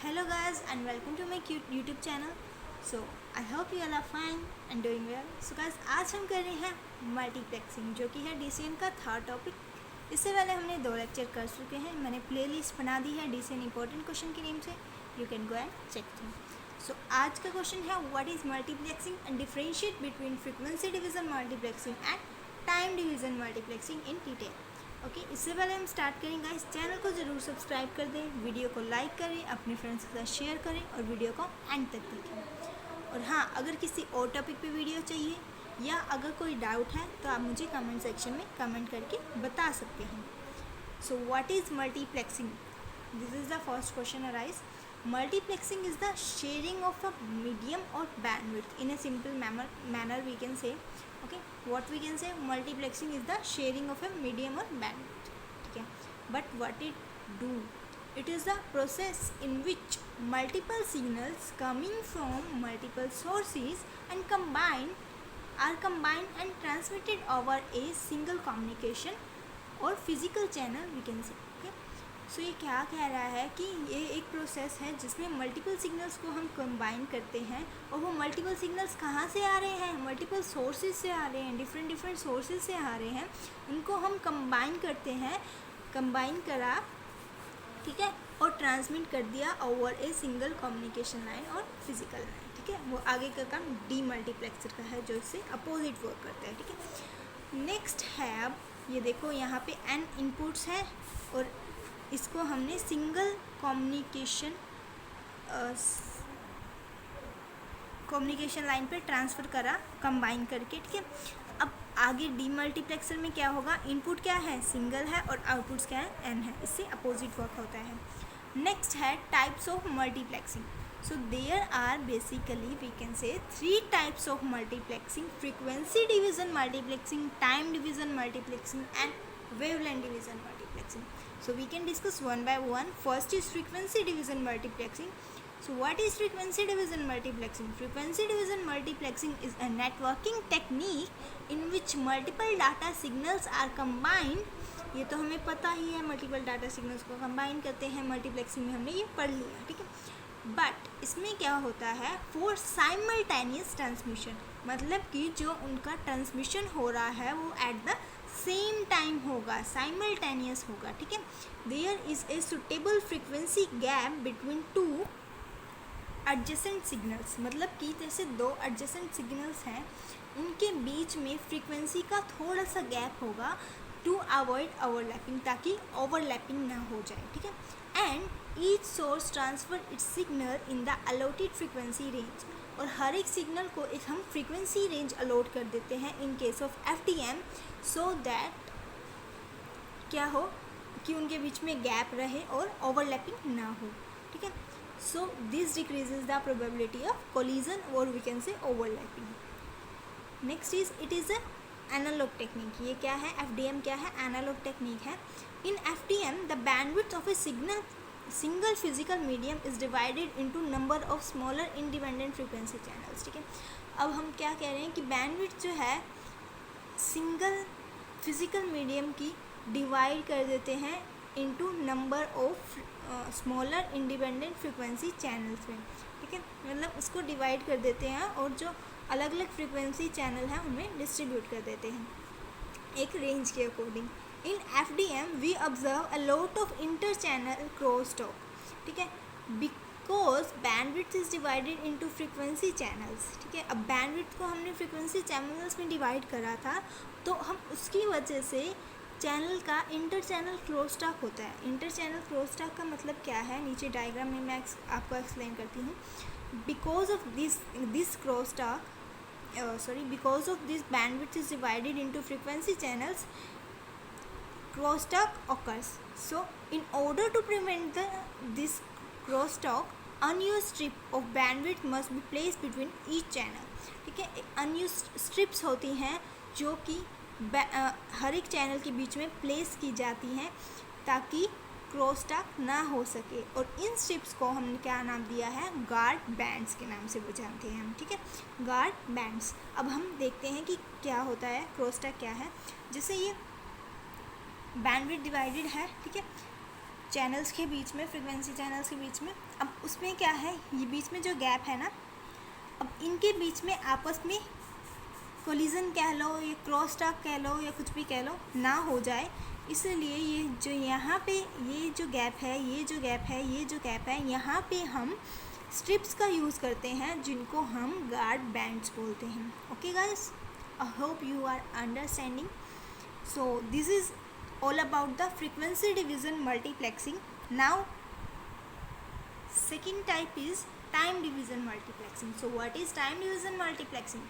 Hello guys and welcome to my cute YouTube channel. So I hope you all are fine and doing well. So guys आज हम कर रहे हैं multiplexing जो कि है DCN का थर्ड टॉपिक. इससे पहले हमने 2 लेक्चर कर चुके हैं. मैंने प्लेलिस्ट बना दी है DCN इंपॉर्टेंट क्वेश्चन के नेम से. You can go and check them. So आज का क्वेश्चन है what is multiplexing and differentiate between frequency division multiplexing and time division multiplexing in detail. Okay इससे पहले हम स्टार्ट करेंगे. इस चैनल को ज़रूर सब्सक्राइब कर दें, वीडियो को लाइक करें, अपने फ्रेंड्स के साथ शेयर करें और वीडियो को एंड तक देखें. और हाँ, अगर किसी और टॉपिक पे वीडियो चाहिए या अगर कोई डाउट है तो आप मुझे कमेंट सेक्शन में कमेंट करके बता सकते हैं. So what is multiplexing? This is the first question arise. Multiplexing is the sharing of a medium or bandwidth. In a simple manner we can say, okay, what we can say, multiplexing is the sharing of a medium or bandwidth. Okay, but what it do? It is the process in which multiple signals coming from multiple sources and are combined and transmitted over a single communication or physical channel we can say. Okay, सो ये क्या कह रहा है कि ये एक process है जिसमें मल्टीपल सिग्नल्स को हम कंबाइन करते हैं और वो मल्टीपल सिग्नल्स कहाँ से आ रहे हैं? मल्टीपल सोर्सेज से आ रहे हैं, डिफरेंट सोर्सेज से आ रहे हैं. उनको हम कंबाइन करते हैं, कंबाइन करा, ठीक है, और ट्रांसमिट कर दिया over a single communication line और फिजिकल लाइन. ठीक है, वो आगे का काम डी मल्टीप्लेक्सर का है जो इससे अपोजिट वर्क करता है. ठीक है, नेक्स्ट है, अब ये देखो यहाँ पे एन इनपुट्स हैं और इसको हमने सिंगल कम्युनिकेशन लाइन पे ट्रांसफ़र करा कंबाइन करके. ठीक है, अब आगे डी मल्टीप्लेक्सर में क्या होगा? इनपुट क्या है? सिंगल है और आउटपुट्स क्या है? एन है. इससे अपोजिट वर्क होता है. नेक्स्ट है types of multiplexing. So there are basically we can say 3 types of multiplexing: frequency division multiplexing, time division multiplexing and wavelength division multiplexing. So we can discuss one by one. First is frequency division multiplexing. So what is frequency division multiplexing? Frequency division multiplexing is a networking technique in which multiple data signals are combined. ये तो हमें पता ही है, multiple data signals को combine करते हैं. Multiplexing में हमने ये पढ़ लिया. ठीक है, बट इसमें क्या होता है? फॉर साइमल्टेनियस ट्रांसमिशन, मतलब कि जो उनका ट्रांसमिशन हो रहा है वो एट द सेम टाइम होगा, साइमल्टेनियस होगा. ठीक है, there is a suitable frequency gap between 2 adjacent signals, मतलब कि जैसे 2 एडजेसेंट सिग्नल्स हैं उनके बीच में फ्रीक्वेंसी का थोड़ा सा गैप होगा टू अवॉइड ओवरलैपिंग, ताकि ओवरलैपिंग ना हो जाए. ठीक है, and each source transfer it's signal in the allotted frequency range, और हर एक सिग्नल को एक हम फ्रीक्वेंसी रेंज अलॉट कर देते हैं इन case of FDM, so that क्या हो कि उनके बीच में गैप रहे और ओवरलैपिंग ना हो. ठीक है, so this decreases the probability of collision और we can say overlapping. Next is it is analogue technique. ये क्या है? FDM क्या है? एनालॉग टेक्निक है. In FDM the bandwidth of a single physical medium is divided into number of smaller independent frequency channels. ठीक है, अब हम क्या कह रहे हैं कि बैंडविड्थ जो है सिंगल फिजिकल मीडियम की डिवाइड कर देते हैं into number of smaller independent frequency channels में. ठीक है, मतलब उसको डिवाइड कर देते हैं और जो अलग अलग फ्रीक्वेंसी चैनल हैं उनमें डिस्ट्रीब्यूट कर देते हैं एक रेंज के according. In FDM we observe a lot of inter-channel crosstalk. ठीक है, because bandwidth is divided into frequency channels. ठीक है, अब bandwidth को हमने frequency channels में डिवाइड करा था तो हम उसकी वजह से चैनल का इंटर चैनल क्रॉसटॉक होता है. इंटर चैनल क्रॉसटॉक का मतलब क्या है? नीचे डायग्राम में मैं आपको एक्सप्लेन करती हूँ. Because of this crosstalk because of this bandwidth is divided into frequency channels, crosstalk occurs. So in order to prevent this crosstalk, unused strip of bandwidth must be placed between each channel. ठीक है, unused strips होती हैं जो कि हर एक channel के बीच में place की जाती हैं ताकि क्रॉसटॉक ना हो सके, और इन स्ट्रिप्स को हमने क्या नाम दिया है? गार्ड बैंड्स के नाम से वो जानते हैं हम. ठीक है, गार्ड बैंड्स. अब हम देखते हैं कि क्या होता है, क्रॉसटॉक क्या है. जैसे ये बैंडविड्थ डिवाइडेड है, ठीक है, चैनल्स के बीच में, फ्रीक्वेंसी चैनल्स के बीच में। अब उसमें क्या है, ये बीच में जो गैप है ना, अब इनके बीच में आपस में कोलिजन कह लो या क्रॉस टॉक कह लो या कुछ भी कह लो, ना हो जाए, इसलिए ये जो यहाँ पे ये जो गैप है, ये जो गैप है, ये जो गैप है, यहाँ पे हम स्ट्रिप्स का यूज़ करते हैं जिनको हम गार्ड बैंड्स बोलते हैं। Okay guys, I hope you are understanding. So this is all about the frequency division multiplexing. Now second type is time division multiplexing. So what is time division multiplexing?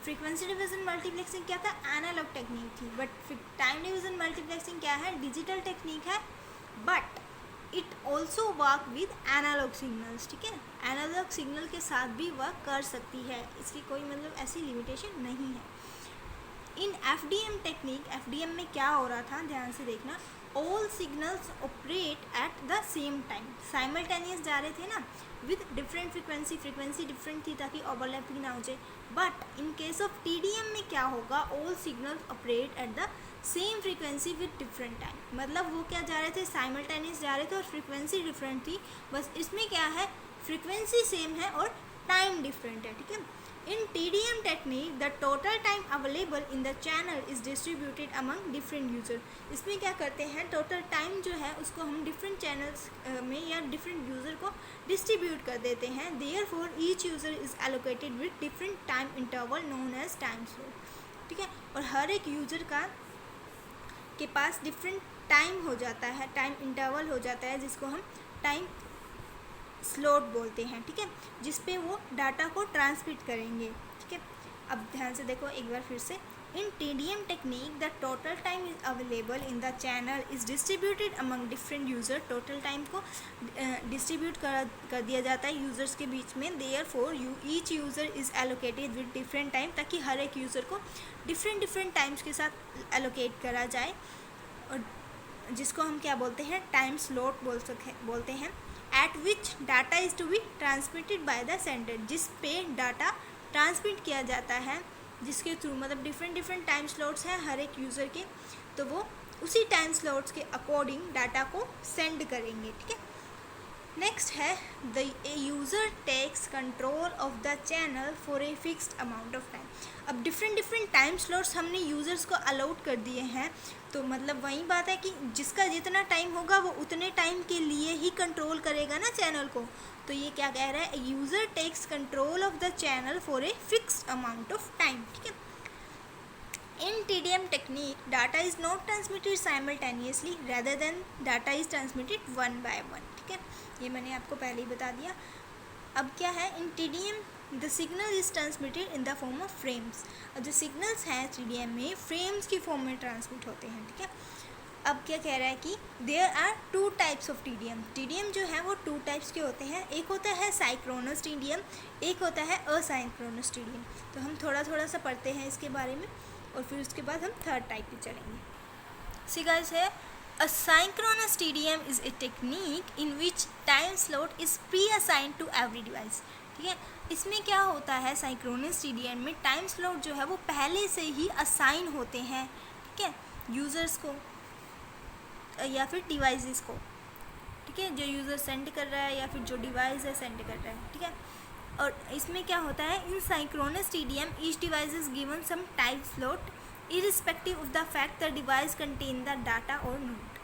frequency division multiplexing क्या था, analog technique थी, but time division multiplexing क्या है, digital technique है, but it also work with analog signals. ठीक है, analogue signal के साथ भी वर्क कर सकती है, इसकी कोई मतलब ऐसी लिमिटेशन नहीं है। इन FDM टेक्निक, FDM में क्या हो रहा था, ध्यान से देखना, all signals operate at the same time, simultaneous जा रहे थे ना, विद डिफरेंट फ्रीक्वेंसी डिफरेंट थी ताकि ओवरलैपिंग ना हो जाए। But in case of TDM में क्या होगा, all signals operate at the same frequency with different time, मतलब वो क्या जा रहे थे, साइमल्टेनियस जा रहे थे और फ्रीक्वेंसी डिफरेंट थी, बस इसमें क्या है, फ्रीक्वेंसी सेम है और टाइम डिफरेंट है। ठीक है, in TDM technique the total time available in the channel is distributed among different user। इसमें क्या करते हैं, टोटल टाइम जो है उसको हम डिफरेंट चैनल्स में या डिफरेंट यूज़र को डिस्ट्रीब्यूट कर देते हैं। therefore each user is allocated with different time interval known as time slot। ठीक है, और हर एक यूज़र के पास डिफरेंट टाइम हो जाता है, टाइम इंटरवल हो जाता है, जिसको हम टाइम स्लॉट बोलते हैं। ठीक है, जिस पे वो डाटा को ट्रांसमिट करेंगे। ठीक है, अब ध्यान से देखो एक बार फिर से, इन TDM technique the total time is available in the channel is distributed among different user. Total time को डिस्ट्रीब्यूट कर दिया जाता है यूज़र्स के बीच में। Therefore each user is allocated with different time, ताकि हर एक यूज़र को डिफरेंट टाइम्स के साथ एलोकेट करा जाए, और जिसको हम क्या बोलते हैं, टाइम स्लॉट बोलते हैं। At which data is to be transmitted by the sender, जिस पे डाटा ट्रांसमिट किया जाता है, जिसके थ्रू, मतलब डिफरेंट टाइम स्लॉट्स हैं हर एक यूज़र के, तो वो उसी टाइम स्लॉट्स के अकॉर्डिंग डाटा को सेंड करेंगे। ठीक है, नेक्स्ट है the user takes control of the channel for a fixed amount of time. अब डिफरेंट टाइम स्लॉट्स हमने यूज़र्स को अलाउड कर दिए हैं, तो मतलब वही बात है कि जिसका जितना टाइम होगा वो उतने टाइम के लिए ही कंट्रोल करेगा ना चैनल को। तो ये क्या कह रहा है, user takes control of the channel for a fixed amount of time. ठीक है, in TDM technique data is not transmitted simultaneously rather than data is transmitted one by one। ठीक है, ये मैंने आपको पहले ही बता दिया। अब क्या है, इन TDM the signal is transmitted in the form of frames. अब जो सिग्नल्स हैं TDM में फ्रेम्स की फॉर्म में ट्रांसमिट होते हैं। ठीक है, अब क्या कह रहा है कि there are 2 types of TDM। TDM जो है वो 2 टाइप्स के होते हैं, एक होता है साइक्रोनस TDM, एक होता है असाइक्रोनस TDM। तो हम थोड़ा सा पढ़ते हैं इसके बारे में, और फिर उसके बाद हम थर्ड टाइप पे चलेंगे। सी गाइस है, a synchronous TDM is a technique in which time slot is pre-assigned to every device। ठीक है, इसमें क्या होता है, साइक्रोनस TDM में टाइम स्लॉट जो है वो पहले से ही असाइन होते हैं। ठीक है, यूज़र्स को या फिर डिवाइसेस को। ठीक है, जो यूज़र सेंड कर रहा है या फिर जो डिवाइस है सेंड कर रहा है। ठीक है, और इसमें क्या होता है, in synchronous TDM each device is given some time slot irrespective of the fact the device contain the data or not.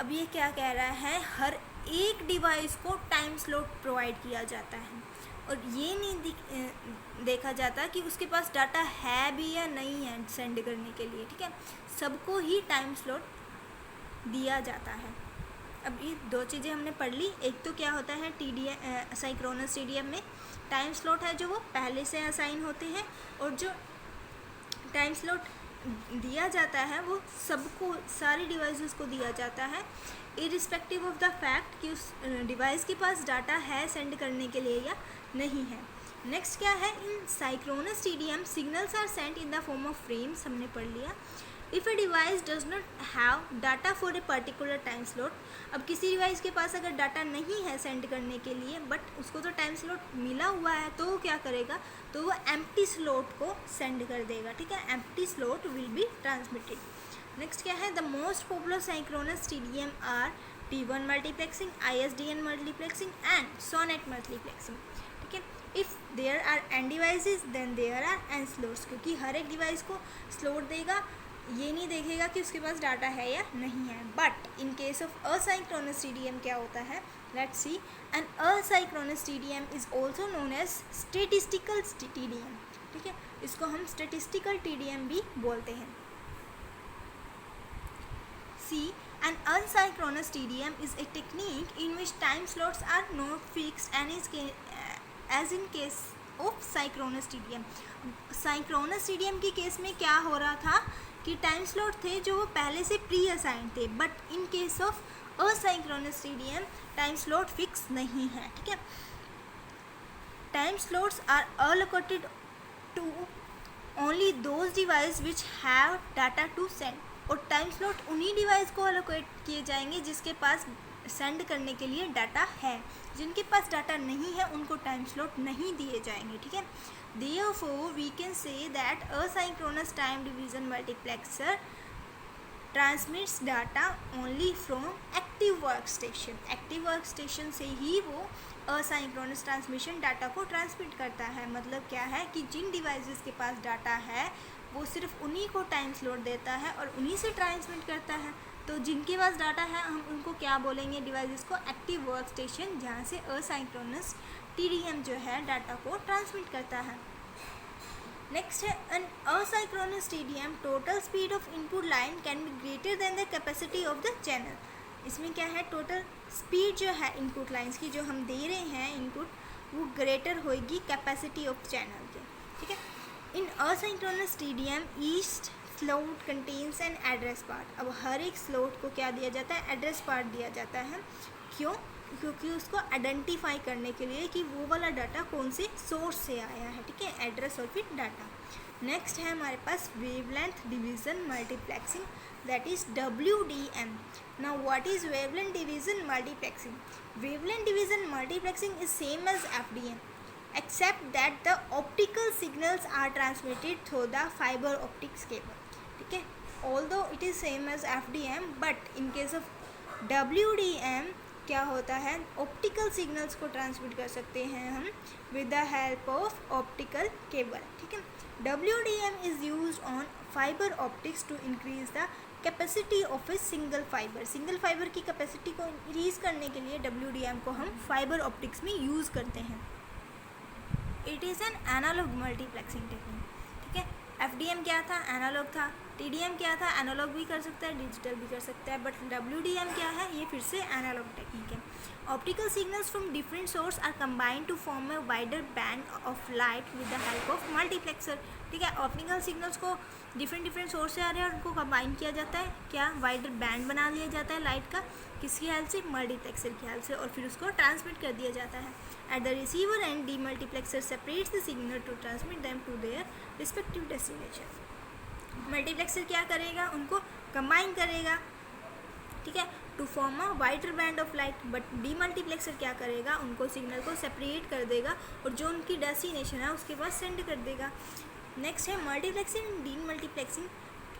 अब ये क्या कह रहा है, हर एक डिवाइस को टाइम स्लॉट प्रोवाइड किया जाता है, और ये नहीं देखा जाता कि उसके पास डाटा है भी या नहीं है सेंड करने के लिए। ठीक है, सबको ही टाइम स्लॉट दिया जाता है। अब ये 2 चीज़ें हमने पढ़ ली, एक तो क्या होता है TDM साइक्रोनस TDM में टाइम स्लॉट है जो वो पहले से असाइन होते हैं, और जो टाइम स्लॉट दिया जाता है वो सबको, सारे डिवाइसेस को दिया जाता है, इरिस्पेक्टिव ऑफ द फैक्ट कि उस डिवाइस के पास डाटा है सेंड करने के लिए या नहीं है। नेक्स्ट क्या है, in synchronous TDM signals are sent in the form of frames, हमने पढ़ लिया। If a device does not have data for a particular time slot, अब किसी डिवाइस के पास अगर डाटा नहीं है सेंड करने के लिए, बट उसको तो टाइम स्लॉट मिला हुआ है, तो वो क्या करेगा, तो वो एम्प्टी स्लॉट को सेंड कर देगा। ठीक है, empty slot will be transmitted. Next क्या है, the most popular synchronous TDM are T1 multiplexing, ISDN multiplexing and SONET multiplexing. ठीक है, if there are n devices then there are n slots, क्योंकि हर एक डिवाइस को स्लॉट देगा, ये नहीं देखेगा कि उसके पास डाटा है या नहीं है। But in case of asynchronous TDM क्या होता है, let's see. An asynchronous TDM is also known as statistical TDM। ठीक है, इसको हम स्टेटिस्टिकल TDM भी बोलते हैं। C. An asynchronous TDM is a technique in which time slots are not fixed and is as in case of synchronous TDM। synchronous TDM के case में क्या हो रहा था कि टाइम स्लॉट थे जो वो पहले से प्री असाइन थे, but in case of asynchronous TDM time slot fix नहीं है। ठीक है, time slots are allocated to only those devices which have data to send, और टाइम स्लॉट उन्हीं डिवाइस को अलोकेट किए जाएंगे जिसके पास सेंड करने के लिए डाटा है। जिनके पास डाटा नहीं है उनको टाइम स्लॉट नहीं दिए जाएंगे। ठीक है, therefore we can say that asynchronous time division multiplexer transmits data only from active workstation। Active workstation से ही वो असाइक्रोनस ट्रांसमिशन डाटा को ट्रांसमिट करता है। मतलब क्या है कि जिन डिवाइसेस के पास डाटा है वो सिर्फ उन्हीं को टाइम स्लॉट देता है और उन्हीं से ट्रांसमिट करता है। तो जिनके पास डाटा है हम उनको क्या बोलेंगे, डिवाइसेस को एक्टिव वर्कस्टेशन, जहाँ से असाइक्रोनस TDM जो है डाटा को ट्रांसमिट करता है। नेक्स्ट है an asynchronous TDM total speed of input line can be greater than the capacity of the channel. इसमें क्या है, टोटल स्पीड जो है इनपुट लाइंस की जो हम दे रहे हैं इनपुट, वो ग्रेटर होएगी कैपेसिटी ऑफ चैनल के। ठीक है, इन asynchronous TDM each slot contains an address part. अब हर एक स्लॉट को क्या दिया जाता है, एड्रेस पार्ट दिया जाता है। क्यों, क्योंकि उसको आइडेंटिफाई करने के लिए कि वो वाला डाटा कौन से सोर्स से आया है। ठीक है, एड्रेस और फिर डाटा। नेक्स्ट है हमारे पास wavelength division multiplexing, that is WDM। Now what is wavelength division multiplexing? Wavelength division multiplexing is same as FDM except that the optical signals are transmitted through the fiber optics cable। ठीक है, although it is same as FDM but in case of WDM क्या होता है, optical signals को transmit कर सकते हैं हम with the help of optical cable. ठीक है, WDM is used on fibre optics to increase the capacity of a single fibre. Single fibre की कैपेसिटी को इंक्रीज करने के लिए WDM को हम फाइबर ऑप्टिक्स में यूज़ करते हैं। It is an analogue multiplexing technique. ठीक है, FDM क्या था, एनालॉग था। TDM क्या था, एनालॉग भी कर सकता है, डिजिटल भी कर सकता है। बट WDM क्या है, ये फिर से एनालॉग टेक्निक है। Optical signals from different source are combined to form a wider band of light with the help of multiplexer. ठीक है, ऑप्टिकल सिग्नल्स को डिफरेंट सोर्स से आ रहे हैं और उनको कंबाइन किया जाता है, क्या वाइडर बैंड बना लिया जाता है लाइट का, किसकी हेल्प से, मल्टीप्लेक्सर की हेल्प से, और फिर उसको ट्रांसमिट कर दिया जाता है। At the receiver end demultiplexer separates the signal to transmit them to their respective destination. Multiplexer क्या करेगा, उनको कंबाइन करेगा, ठीक है, to form a wider band of light. But demultiplexer क्या करेगा, उनको सिग्नल को सेपरेट कर देगा और जो उनकी डेस्टिनेशन है उसके पास सेंड कर देगा। नेक्स्ट है multiplexing demultiplexing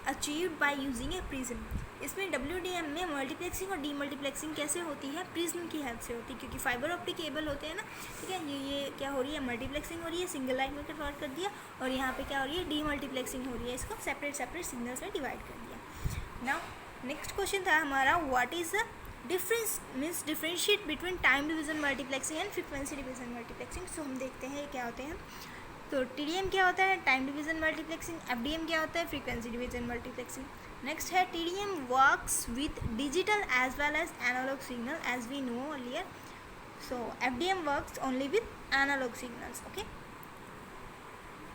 achieved by using A prism. इसमें WDM में मल्टीप्लेक्सिंग और डीमल्टीप्लेक्सिंग कैसे होती है, प्रिज्म की हेल्प से होती है, क्योंकि फाइबर ऑप्टिक केबल होते हैं ना। ठीक है, ये क्या हो रही है, मल्टीप्लेक्सिंग हो रही है, सिंगल लाइन में कन्वर्ट कर दिया, और यहाँ पे क्या हो रही है, डीमल्टीप्लेक्सिंग हो रही है, इसको सेपरेट सिग्नल्स में डिवाइड कर दिया। नाउ नेक्स्ट क्वेश्चन था हमारा, what is the difference means differentiate between time division multiplexing and frequency division multiplexing. So हम देखते हैं ये क्या होते हैं। तो TDM क्या होता है, टाइम डिवीजन मल्टीप्लेक्सिंग। FDM क्या होता है, फ्रीक्वेंसी डिवीजन मल्टीप्लेक्सिंग। नेक्स्ट है TDM works with digital as well as analogue signal as we know earlier. So FDM works only with analogue signals. Okay,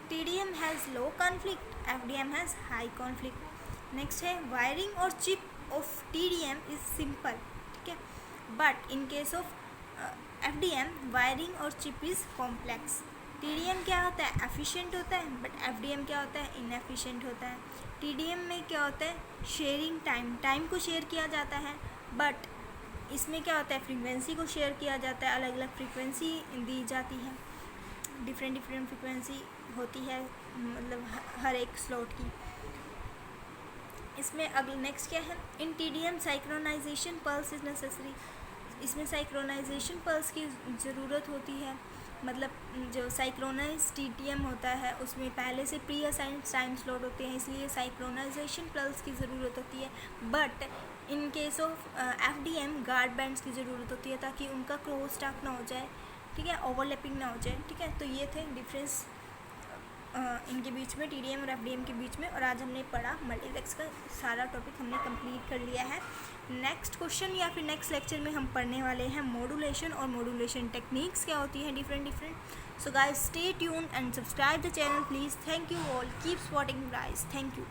TDM has low conflict, FDM has high conflict. Next है wiring और chip of TDM is simple. ठीक है, but in case of FDM wiring और chip is complex. TDM क्या होता है, efficient होता है, बट FDM क्या होता है, इनएफिशिएंट होता है। TDM में क्या होता है, शेयरिंग टाइम को शेयर किया जाता है, बट इसमें क्या होता है, फ्रीक्वेंसी को शेयर किया जाता है, अलग अलग फ्रीक्वेंसी दी जाती है, डिफरेंट फ्रीक्वेंसी होती है, मतलब हर एक स्लॉट की। इसमें अगले नेक्स्ट क्या है, इन TDM साइक्रोनाइजेशन पल्स इज नेसेसरी। इसमें साइक्रोनाइजेशन पल्स की ज़रूरत होती है, मतलब जो साइक्रोनाइज TTM होता है उसमें पहले से प्री असाइंड टाइम स्लॉट होते हैं, इसलिए साइक्रोनाइजेशन पल्स की ज़रूरत होती है। But in case of FDM guard bands की ज़रूरत होती है ताकि उनका क्रॉस स्टाक ना हो जाए, ठीक है, ओवरलैपिंग ना हो जाए, ठीक है। तो ये थे डिफरेंस इनके बीच में, TDM और FDM के बीच में। और आज हमने पढ़ा मल्टीप्लेक्स का सारा टॉपिक हमने कंप्लीट कर लिया है। नेक्स्ट क्वेश्चन या फिर नेक्स्ट लेक्चर में हम पढ़ने वाले हैं मॉड्यूलेशन और मॉड्यूलेशन टेक्निक्स क्या होती है different. So guys stay tune and subscribe the channel please. Thank you all, keep supporting guys, thank you.